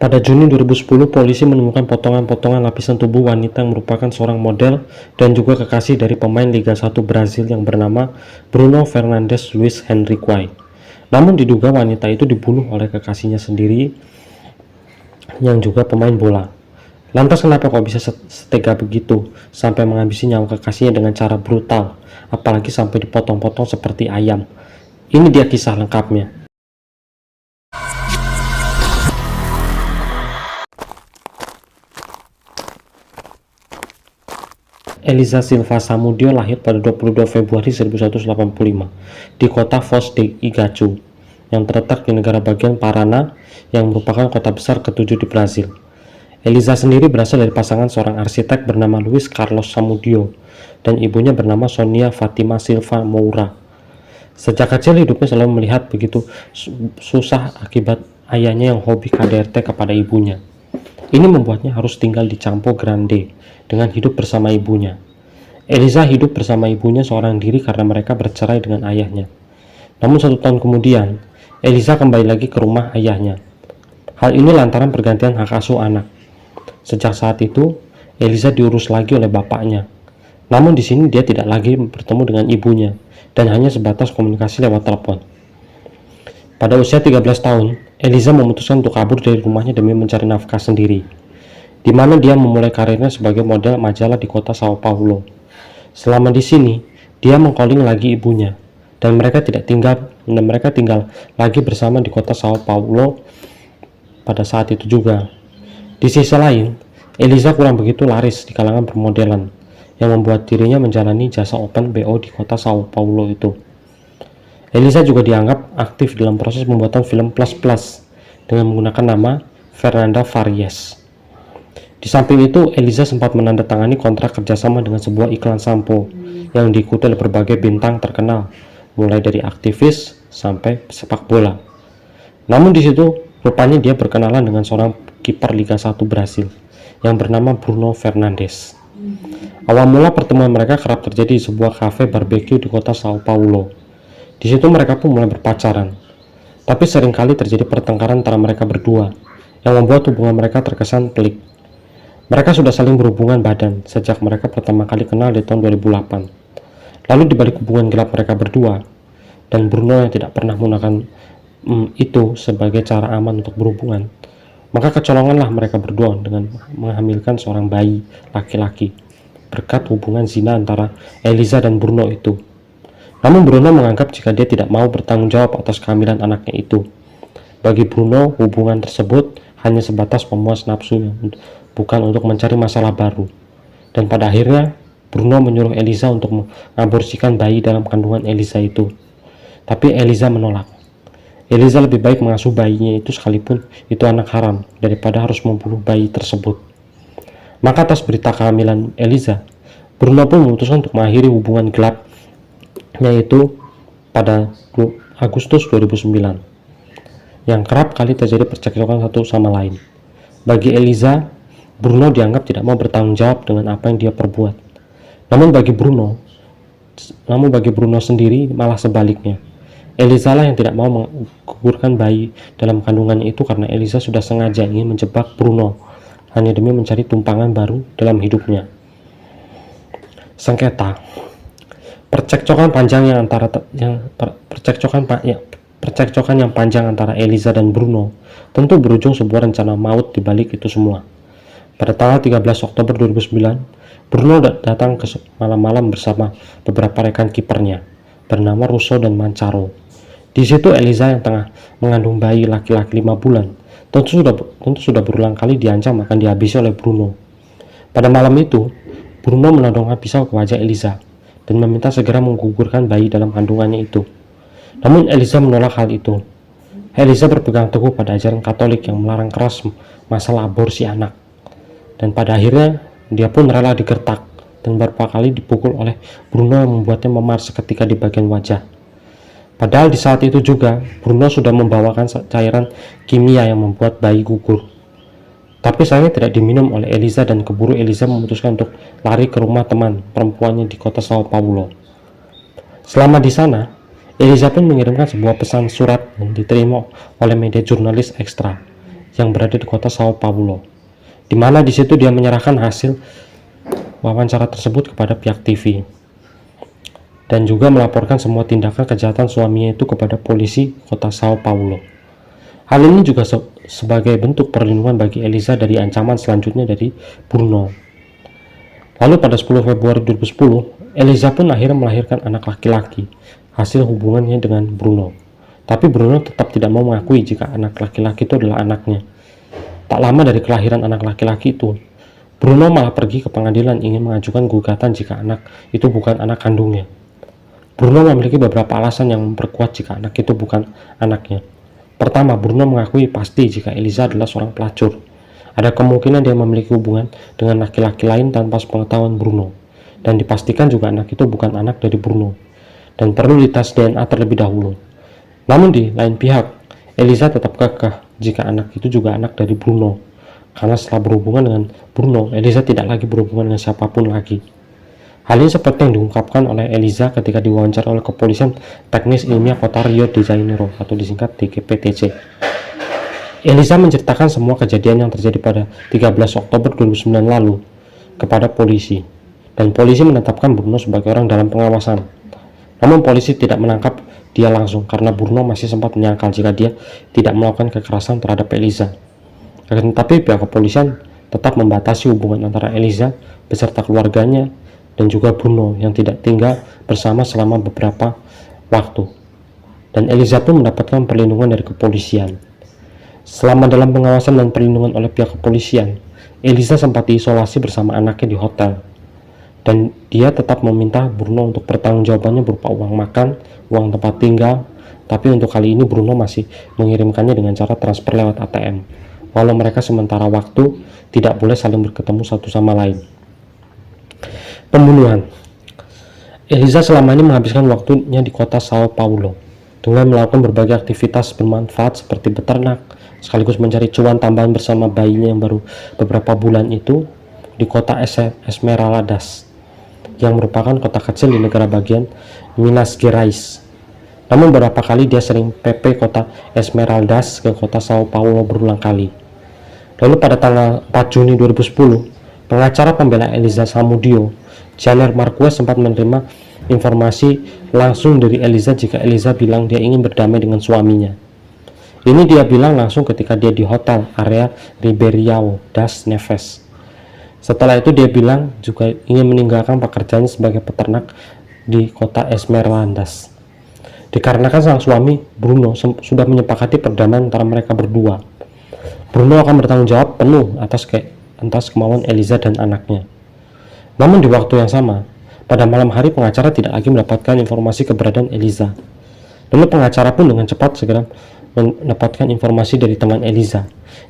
Pada Juni 2010, polisi menemukan potongan-potongan lapisan tubuh wanita yang merupakan seorang model dan juga kekasih dari pemain Liga 1 Brasil yang bernama Bruno Fernandes Luis Henrique. Namun diduga wanita itu dibunuh oleh kekasihnya sendiri yang juga pemain bola. Lantas kenapa kok bisa setega begitu sampai menghabisi nyawa kekasihnya dengan cara brutal, apalagi sampai dipotong-potong seperti ayam? Ini dia kisah lengkapnya. Elisa Silva Samudio lahir pada 22 Februari 1185 di kota Foz de Iguaçu yang terletak di negara bagian Paraná yang merupakan kota besar ketujuh di Brasil. Elisa sendiri berasal dari pasangan seorang arsitek bernama Luis Carlos Samudio dan ibunya bernama Sonia Fatima Silva Moura. Sejak kecil hidupnya selalu melihat begitu susah akibat ayahnya yang hobi KDRT kepada ibunya. Ini membuatnya harus tinggal di Campo Grande dengan hidup bersama ibunya. Elisa hidup bersama ibunya seorang diri karena mereka bercerai dengan ayahnya. Namun 1 tahun kemudian, Elisa kembali lagi ke rumah ayahnya. Hal ini lantaran pergantian hak asuh anak. Sejak saat itu, Elisa diurus lagi oleh bapaknya. Namun di sini dia tidak lagi bertemu dengan ibunya dan hanya sebatas komunikasi lewat telepon. Pada usia 13 tahun, Elisa memutuskan untuk kabur dari rumahnya demi mencari nafkah sendiri, di mana dia memulai karirnya sebagai model majalah di kota Sao Paulo. Selama di sini, dia mengcalling lagi ibunya, dan mereka tinggal lagi bersama di kota Sao Paulo pada saat itu juga. Di sisi lain, Elisa kurang begitu laris di kalangan permodelan, yang membuat dirinya menjalani jasa open BO di kota Sao Paulo itu. Elisa juga dianggap aktif dalam proses pembuatan film Plus Plus dengan menggunakan nama Fernanda Faries. Di samping itu, Elisa sempat menandatangani kontrak kerjasama dengan sebuah iklan sampo yang diikuti oleh berbagai bintang terkenal, mulai dari aktivis sampai sepak bola. Namun di situ, rupanya dia berkenalan dengan seorang kiper Liga 1 Brasil yang bernama Bruno Fernandes. Awal mula pertemuan mereka kerap terjadi di sebuah kafe barbecue di kota Sao Paulo. Di situ mereka pun mulai berpacaran. Tapi seringkali terjadi pertengkaran antara mereka berdua yang membuat hubungan mereka terkesan pelik. Mereka sudah saling berhubungan badan sejak mereka pertama kali kenal di tahun 2008. Lalu di balik hubungan gelap mereka berdua, dan Bruno yang tidak pernah menggunakan itu sebagai cara aman untuk berhubungan, maka kecolonganlah mereka berdua dengan menghamilkan seorang bayi laki-laki berkat hubungan zina antara Elisa dan Bruno itu. Namun Bruno menganggap jika dia tidak mau bertanggung jawab atas kehamilan anaknya itu. Bagi Bruno, hubungan tersebut hanya sebatas pemuas nafsu, bukan untuk mencari masalah baru. Dan pada akhirnya, Bruno menyuruh Elisa untuk mengaborsikan bayi dalam kandungan Elisa itu. Tapi Elisa menolak. Elisa lebih baik mengasuh bayinya itu sekalipun itu anak haram daripada harus membunuh bayi tersebut. Maka atas berita kehamilan Elisa, Bruno pun memutuskan untuk mengakhiri hubungan gelap, yaitu pada Agustus 2009, yang kerap kali terjadi percekcokan satu sama lain. Bagi Elisa, Bruno dianggap tidak mau bertanggung jawab dengan apa yang dia perbuat. Namun bagi Bruno sendiri malah sebaliknya. Elisa lah yang tidak mau menggugurkan bayi dalam kandungannya itu karena Elisa sudah sengaja ingin menjebak Bruno hanya demi mencari tumpangan baru dalam hidupnya. Sengketa. Percekcokan yang panjang antara Elisa dan Bruno tentu berujung sebuah rencana maut di balik itu semua. Pada tanggal 13 Oktober 2009, Bruno datang ke malam-malam bersama beberapa rekan kipernya bernama Russo dan Mancaro. Di situ Elisa yang tengah mengandung bayi laki-laki 5 bulan tentu sudah berulang kali diancam akan dihabisi oleh Bruno. Pada malam itu, Bruno menodongkan pisau ke wajah Elisa dan meminta segera menggugurkan bayi dalam kandungannya itu. Namun Elisa menolak hal itu. Elisa berpegang teguh pada ajaran Katolik yang melarang keras masalah aborsi anak. Dan pada akhirnya dia pun rela digertak dan beberapa kali dipukul oleh Bruno yang membuatnya memar seketika di bagian wajah. Padahal di saat itu juga Bruno sudah membawakan cairan kimia yang membuat bayi gugur. Tapi sayangnya tidak diminum oleh Elisa dan keburu Elisa memutuskan untuk lari ke rumah teman perempuannya di kota Sao Paulo. Selama di sana, Elisa pun mengirimkan sebuah pesan surat yang diterima oleh media jurnalis ekstra. yang berada di kota Sao Paulo, di mana di situ dia menyerahkan hasil wawancara tersebut kepada pihak TV dan juga melaporkan semua tindakan kejahatan suaminya itu kepada polisi kota Sao Paulo. Hal ini juga sebagai bentuk perlindungan bagi Eliza dari ancaman selanjutnya dari Bruno. Lalu pada 10 Februari 2010, Eliza pun akhirnya melahirkan anak laki-laki hasil hubungannya dengan Bruno. Tapi Bruno tetap tidak mau mengakui jika anak laki-laki itu adalah anaknya. Tak lama dari kelahiran anak laki-laki itu, Bruno malah pergi ke pengadilan ingin mengajukan gugatan jika anak itu bukan anak kandungnya. Bruno memiliki beberapa alasan yang memperkuat jika anak itu bukan anaknya. Pertama, Bruno mengakui pasti jika Eliza adalah seorang pelacur. Ada kemungkinan dia memiliki hubungan dengan laki-laki lain tanpa sepengetahuan Bruno. Dan dipastikan juga anak itu bukan anak dari Bruno. Dan perlu dites DNA terlebih dahulu. Namun di lain pihak, Eliza tetap kekeh jika anak itu juga anak dari Bruno. Karena setelah berhubungan dengan Bruno, Eliza tidak lagi berhubungan dengan siapapun lagi. Hal ini seperti yang diungkapkan oleh Eliza ketika diwawancara oleh Kepolisian Teknis Ilmiah Kota Rio de Janeiro atau disingkat DKPTJ. Eliza menceritakan semua kejadian yang terjadi pada 13 Oktober 2009 lalu kepada polisi, dan polisi menetapkan Bruno sebagai orang dalam pengawasan. Namun polisi tidak menangkap dia langsung karena Bruno masih sempat menyangkal jika dia tidak melakukan kekerasan terhadap Eliza. Tetapi pihak kepolisian tetap membatasi hubungan antara Eliza beserta keluarganya dan juga Bruno yang tidak tinggal bersama selama beberapa waktu. Dan Eliza pun mendapatkan perlindungan dari kepolisian. Selama dalam pengawasan dan perlindungan oleh pihak kepolisian, Eliza sempat diisolasi bersama anaknya di hotel. Dan dia tetap meminta Bruno untuk pertanggungjawabannya berupa uang makan, uang tempat tinggal, tapi untuk kali ini Bruno masih mengirimkannya dengan cara transfer lewat ATM. Walau mereka sementara waktu tidak boleh saling bertemu satu sama lain. Pembunuhan. Eliza selama ini menghabiskan waktunya di kota Sao Paulo dengan melakukan berbagai aktivitas bermanfaat seperti beternak, sekaligus mencari cuan tambahan bersama bayinya yang baru beberapa bulan itu di kota Esmeraldas, yang merupakan kota kecil di negara bagian Minas Gerais. Namun beberapa kali dia sering PP kota Esmeraldas ke kota Sao Paulo berulang kali. Lalu pada tanggal 4 Juni 2010, pengacara pembela Eliza Samudio, Janer Marquez, sempat menerima informasi langsung dari Eliza jika Eliza bilang dia ingin berdamai dengan suaminya. Ini dia bilang langsung ketika dia di hotel area Ribeirão das Neves. Setelah itu dia bilang juga ingin meninggalkan pekerjaannya sebagai peternak di kota Esmeraldas. Dikarenakan sang suami, Bruno, sudah menyepakati perdamaian antara mereka berdua. Bruno akan bertanggung jawab penuh atas kemauan Eliza dan anaknya. Namun di waktu yang sama, pada malam hari pengacara tidak lagi mendapatkan informasi keberadaan Eliza. Lalu pengacara pun dengan cepat segera mendapatkan informasi dari teman Eliza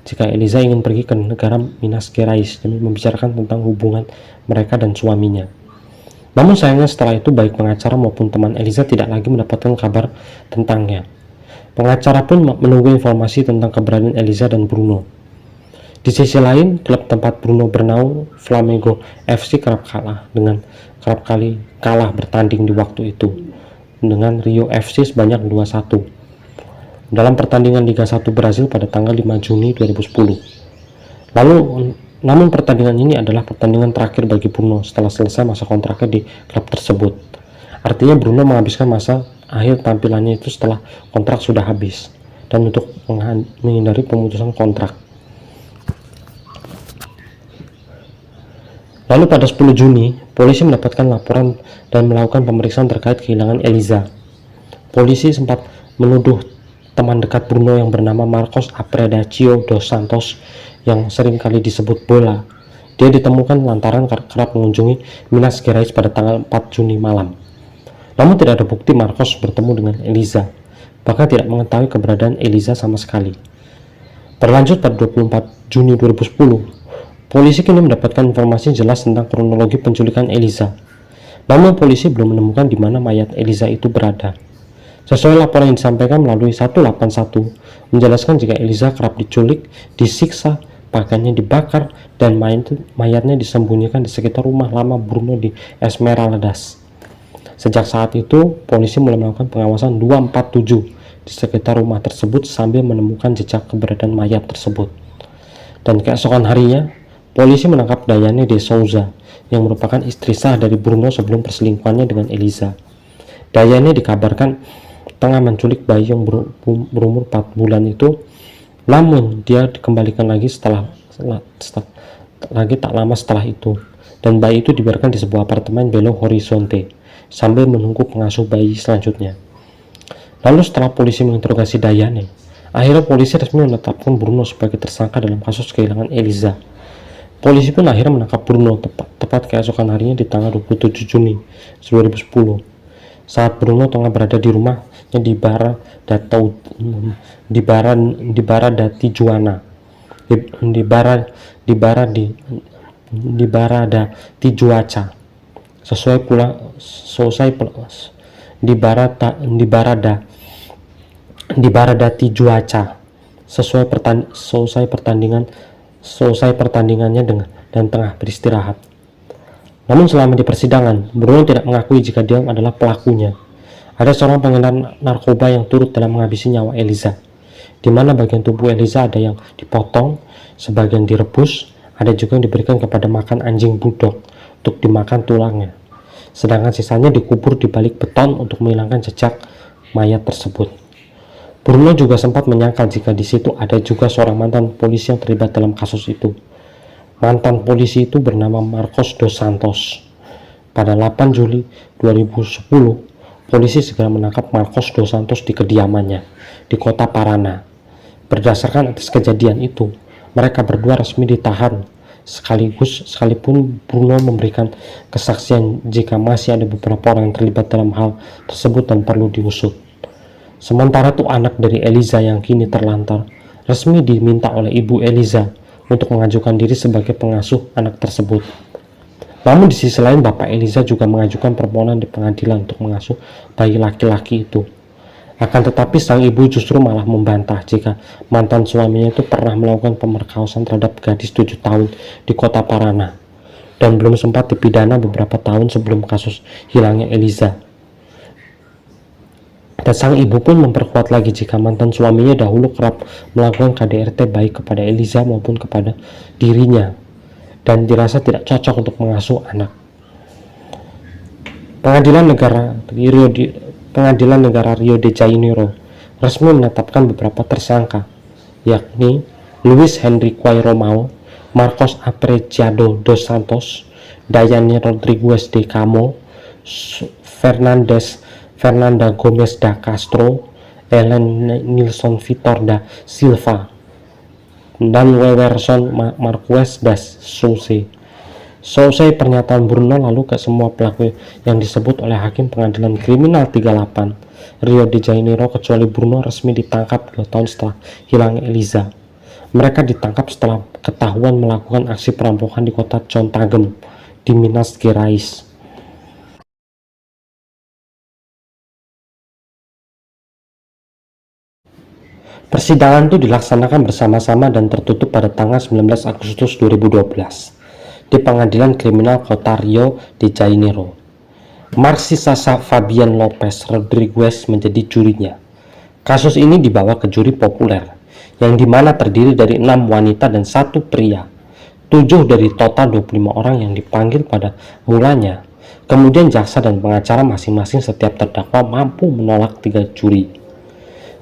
jika Eliza ingin pergi ke negara Minas Gerais demi membicarakan tentang hubungan mereka dan suaminya. Namun sayangnya setelah itu baik pengacara maupun teman Eliza tidak lagi mendapatkan kabar tentangnya. Pengacara pun menunggu informasi tentang keberadaan Eliza dan Bruno. Di sisi lain, klub tempat Bruno bernaung, Flamengo FC, kerap kali kalah bertanding di waktu itu dengan Rio FC sebanyak 2-1 dalam pertandingan Liga 1 Brasil pada tanggal 5 Juni 2010. Namun pertandingan ini adalah pertandingan terakhir bagi Bruno setelah selesai masa kontraknya di klub tersebut. Artinya Bruno menghabiskan masa akhir tampilannya itu setelah kontrak sudah habis dan untuk menghindari pemutusan kontrak. Lalu pada 10 Juni, polisi mendapatkan laporan dan melakukan pemeriksaan terkait kehilangan Eliza. Polisi sempat menuduh teman dekat Bruno yang bernama Marcos Apredacio dos Santos yang sering kali disebut Bola. Dia ditemukan lantaran kerap mengunjungi Minas Gerais pada tanggal 4 Juni malam. Namun tidak ada bukti Marcos bertemu dengan Eliza, bahkan tidak mengetahui keberadaan Eliza sama sekali. Berlanjut pada 24 Juni 2010, polisi kini mendapatkan informasi jelas tentang kronologi penculikan Eliza. Namun polisi belum menemukan di mana mayat Eliza itu berada. Sesuai laporan yang disampaikan melalui 181, menjelaskan jika Eliza kerap diculik, disiksa, pakaiannya dibakar, dan mayatnya disembunyikan di sekitar rumah lama Bruno di Esmeraldas. Sejak saat itu, polisi mulai melakukan pengawasan 247 di sekitar rumah tersebut sambil menemukan jejak keberadaan mayat tersebut. Dan keesokan harinya, polisi menangkap Diane de Souza yang merupakan istri sah dari Bruno sebelum perselingkuhannya dengan Eliza. Diane dikabarkan tengah menculik bayi yang berumur 4 bulan itu, namun dia dikembalikan lagi tak lama setelah itu, dan bayi itu dibiarkan di sebuah apartemen Belo Horizonte sambil menunggu pengasuh bayi selanjutnya. Lalu setelah polisi menginterogasi Diane, akhirnya polisi resmi menetapkan Bruno sebagai tersangka dalam kasus kehilangan Eliza. Polisi pun akhirnya menangkap Bruno tepat keesokan harinya di tanggal 27 Juni 2010 saat Bruno tengah berada di rumahnya di Barada Tijuana. Selesai pertandingannya dan tengah beristirahat. Namun selama di persidangan, Bruno tidak mengakui jika dia adalah pelakunya. Ada seorang pengedar narkoba yang turut dalam menghabisi nyawa Eliza, di mana bagian tubuh Eliza ada yang dipotong, sebagian direbus, ada juga yang diberikan kepada makan anjing bulldog untuk dimakan tulangnya, sedangkan sisanya dikubur di balik beton untuk menghilangkan jejak mayat tersebut. Bruno juga sempat menyangkal jika di situ ada juga seorang mantan polisi yang terlibat dalam kasus itu. Mantan polisi itu bernama Marcos dos Santos. Pada 8 Juli 2010, polisi segera menangkap Marcos dos Santos di kediamannya di kota Paraná. Berdasarkan atas kejadian itu, mereka berdua resmi ditahan, sekalipun Bruno memberikan kesaksian jika masih ada beberapa orang yang terlibat dalam hal tersebut dan perlu diusut. Sementara itu anak dari Eliza yang kini terlantar resmi diminta oleh ibu Eliza untuk mengajukan diri sebagai pengasuh anak tersebut. Namun di sisi lain, bapak Eliza juga mengajukan permohonan di pengadilan untuk mengasuh bayi laki-laki itu. Akan tetapi sang ibu justru malah membantah jika mantan suaminya itu pernah melakukan pemerkosaan terhadap gadis 7 tahun di kota Paraná dan belum sempat dipidana beberapa tahun sebelum kasus hilangnya Eliza. Dan sang ibu pun memperkuat lagi jika mantan suaminya dahulu kerap melakukan KDRT baik kepada Eliza maupun kepada dirinya dan dirasa tidak cocok untuk mengasuh anak. Pengadilan Negara Rio de Janeiro resmi menetapkan beberapa tersangka, yakni Luis Henrique Romão, Marcos Apreciado dos Santos, Diane Rodrigues de Camo, Fernanda Gomes da Castro, Ellen Nilsson Vitor da Silva, dan Wewerson Marques das Souza. Selesai pernyataan Bruno lalu ke semua pelaku yang disebut oleh Hakim Pengadilan Kriminal 38 Rio de Janeiro kecuali Bruno resmi ditangkap 2 tahun setelah hilangnya Eliza. Mereka ditangkap setelah ketahuan melakukan aksi perampokan di kota Contagem di Minas Gerais. Persidangan itu dilaksanakan bersama-sama dan tertutup pada tanggal 19 Agustus 2012 di Pengadilan Kriminal Kota Rio de Janeiro. Marxisa Fabian Lopes Rodrigues menjadi jurinya. Kasus ini dibawa ke juri populer, yang dimana terdiri dari 6 wanita dan 1 pria. 7 dari total 25 orang yang dipanggil pada mulanya. Kemudian jaksa dan pengacara masing-masing setiap terdakwa mampu menolak 3 juri.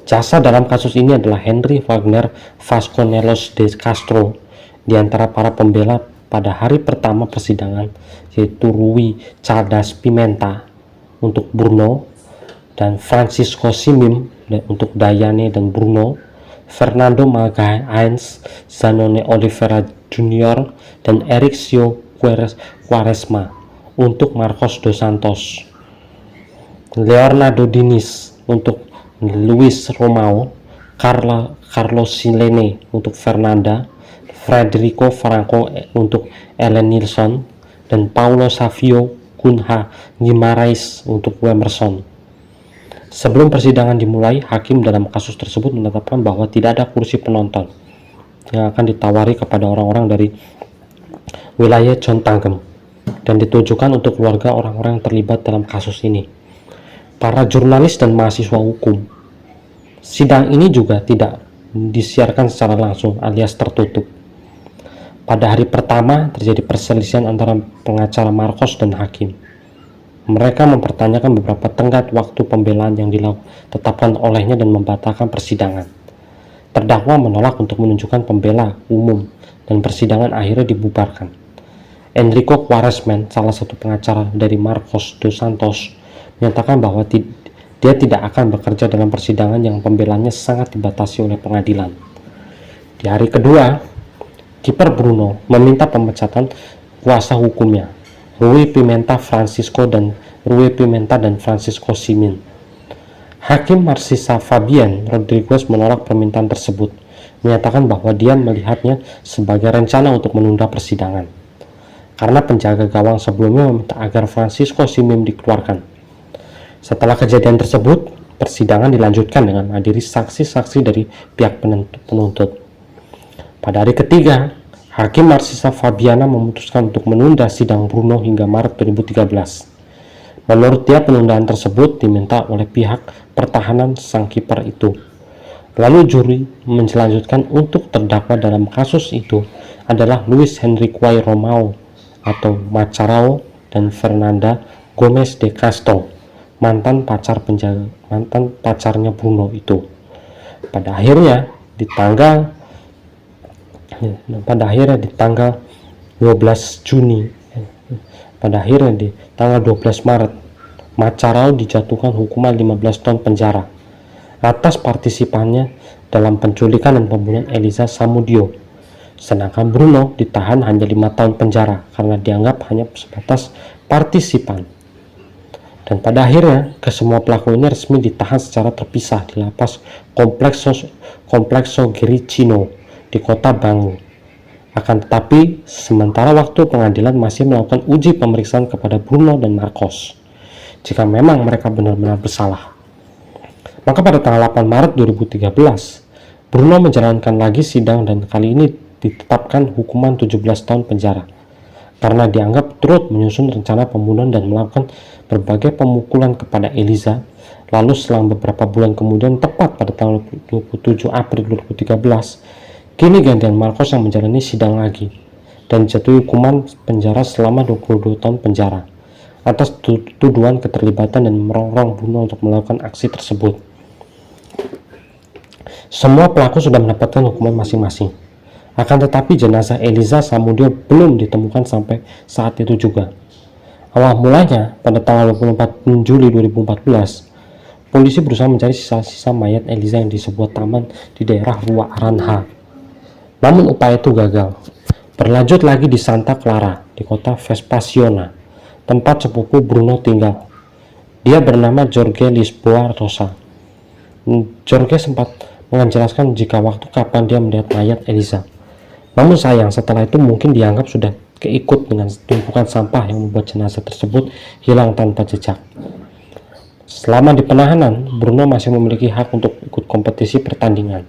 Jaksa dalam kasus ini adalah Henry Wagner Vasconcelos de Castro. Di antara para pembela pada hari pertama persidangan yaitu Rui Caldas Pimenta untuk Bruno dan Francisco Simim untuk Diane dan Bruno, Fernando Magalhães Zanone Oliveira Jr. dan Ericcio Quaresma untuk Marcos dos Santos, Leonardo Diniz untuk Luis Romão, Carlos Silene untuk Fernanda, Frederico Franco untuk Ellen Nilsson, dan Paulo Savio Cunha Guimarães untuk Wemerson. Sebelum persidangan dimulai, hakim dalam kasus tersebut menetapkan bahwa tidak ada kursi penonton yang akan ditawari kepada orang-orang dari wilayah Contagem dan ditujukan untuk keluarga orang-orang yang terlibat dalam kasus ini, para jurnalis dan mahasiswa hukum. Sidang ini juga tidak disiarkan secara langsung alias tertutup. Pada hari pertama terjadi perselisihan antara pengacara Marcos dan hakim. Mereka mempertanyakan beberapa tenggat waktu pembelaan yang ditetapkan olehnya dan membatalkan persidangan. Terdakwa menolak untuk menunjukkan pembela umum dan persidangan akhirnya dibubarkan. Enrico Quaresman, salah satu pengacara dari Marcos dos Santos, menyatakan bahwa dia tidak akan bekerja dalam persidangan yang pembelanya sangat dibatasi oleh pengadilan. Di hari kedua, kiper Bruno meminta pemecatan kuasa hukumnya, Rui Pimenta dan Francisco Simin. Hakim Narcisa Fabian Rodriguez menolak permintaan tersebut, menyatakan bahwa dia melihatnya sebagai rencana untuk menunda persidangan, karena penjaga gawang sebelumnya meminta agar Francisco Simin dikeluarkan. Setelah kejadian tersebut, persidangan dilanjutkan dengan menghadiri saksi-saksi dari pihak penuntut. Pada hari ketiga, Hakim Narcisa Fabiana memutuskan untuk menunda sidang Bruno hingga Maret 2013. Menurut dia, penundaan tersebut diminta oleh pihak pertahanan sang kiper itu. Lalu juri melanjutkan untuk terdakwa dalam kasus itu adalah Luis Henrique Romao atau Macharao dan Fernanda Gomez de Castro, mantan pacarnya Bruno itu. Pada akhirnya di tanggal 12 Maret, Macharao dijatuhkan hukuman 15 tahun penjara atas partisipannya dalam penculikan dan pembunuhan Elisa Samudio. Sedangkan Bruno ditahan hanya 5 tahun penjara karena dianggap hanya sebatas partisipan. Dan pada akhirnya, kesemua pelaku ini resmi ditahan secara terpisah di lapas Complexo Guericino di kota Bangu. Akan tetapi, sementara waktu pengadilan masih melakukan uji pemeriksaan kepada Bruno dan Marcos, jika memang mereka benar-benar bersalah. Maka pada tanggal 8 Maret 2013, Bruno menjalankan lagi sidang dan kali ini ditetapkan hukuman 17 tahun penjara karena dianggap turut menyusun rencana pembunuhan dan melakukan berbagai pemukulan kepada Elisa. Lalu selang beberapa bulan kemudian, tepat pada tanggal 27 April 2013, kini gantian Marcos yang menjalani sidang lagi dan jatuhi hukuman penjara selama 22 tahun penjara atas tuduhan keterlibatan dan merongrong Bruno untuk melakukan aksi tersebut. Semua pelaku sudah mendapatkan hukuman masing-masing. Akan tetapi jenazah Elisa Samudio belum ditemukan sampai saat itu juga. Awal mulanya, pada tanggal 24 Juli 2014, polisi berusaha mencari sisa-sisa mayat Elisa yang di sebuah taman di daerah Rua Aranja. Namun upaya itu gagal. Berlanjut lagi di Santa Clara, di kota Vespasiona, tempat sepupu Bruno tinggal. Dia bernama Jorge Lisboa Rosa. Jorge sempat menjelaskan jika waktu kapan dia melihat mayat Elisa. Namun sayang, setelah itu mungkin dianggap sudah keikut dengan tumpukan sampah yang membuat jenazah tersebut hilang tanpa jejak. Selama di penahanan, Bruno masih memiliki hak untuk ikut kompetisi pertandingan.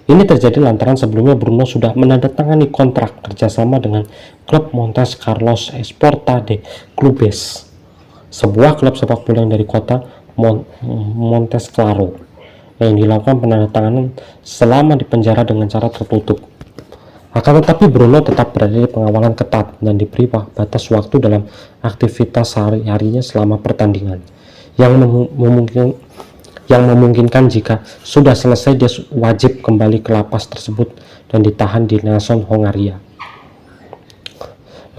Ini terjadi lantaran sebelumnya Bruno sudah menandatangani kontrak kerjasama dengan klub Montes Carlos Esporta de Clubes, sebuah klub sepak bola dari kota Montes Claro, yang dilakukan penandatanganan selama di penjara dengan cara tertutup. Akan tetapi Bruno tetap berada di pengawalan ketat dan diberi batas waktu dalam aktivitas sehari-harinya selama pertandingan, yang memungkinkan jika sudah selesai dia wajib kembali ke lapas tersebut dan ditahan di Nason Hongaria.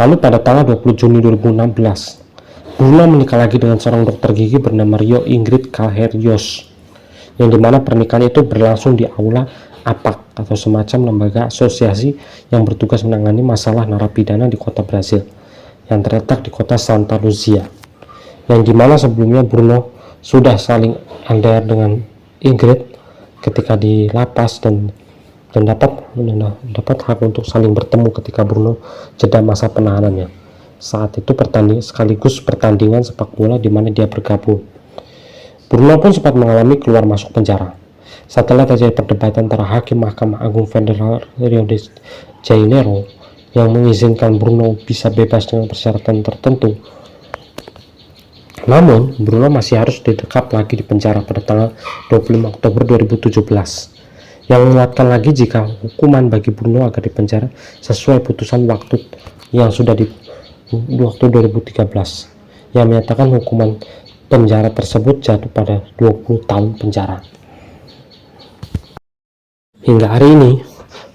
Lalu pada tanggal 20 Juni 2016, Bruno menikah lagi dengan seorang dokter gigi bernama Rio Ingrid Calherios, yang dimana pernikahan itu berlangsung di aula APAC atau semacam lembaga asosiasi yang bertugas menangani masalah narapidana di kota Brasil yang terletak di kota Santa Luzia, yang dimana sebelumnya Bruno sudah saling LDR dengan Ingrid ketika di lapas dan dapat hak untuk saling bertemu ketika Bruno jeda masa penahanannya. Saat itu sekaligus pertandingan sepak bola di mana dia bergabung. Bruno pun sempat mengalami keluar masuk penjara setelah terjadi perdebatan antara hakim Mahkamah Agung Federal Rio de Janeiro yang mengizinkan Bruno bisa bebas dengan persyaratan tertentu Namun, Bruno masih harus didekap lagi di penjara pada tanggal 25 Oktober 2017, yang menguatkan lagi jika hukuman bagi Bruno agar dipenjara sesuai putusan waktu yang sudah di waktu 2013, yang menyatakan hukuman penjara tersebut jatuh pada 20 tahun penjara. Hingga hari ini,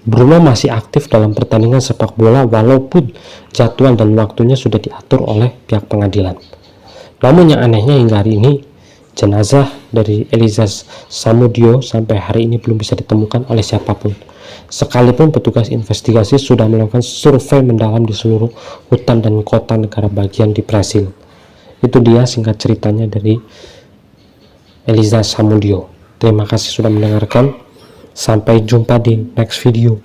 Bruno masih aktif dalam pertandingan sepak bola walaupun jadwal dan waktunya sudah diatur oleh pihak pengadilan. Namun yang anehnya hingga hari ini, jenazah dari Elijah Samudio sampai hari ini belum bisa ditemukan oleh siapapun. Sekalipun petugas investigasi sudah melakukan survei mendalam di seluruh hutan dan kota negara bagian di Brasil. Itu dia singkat ceritanya dari Elijah Samudio. Terima kasih sudah mendengarkan. Sampai jumpa di next video.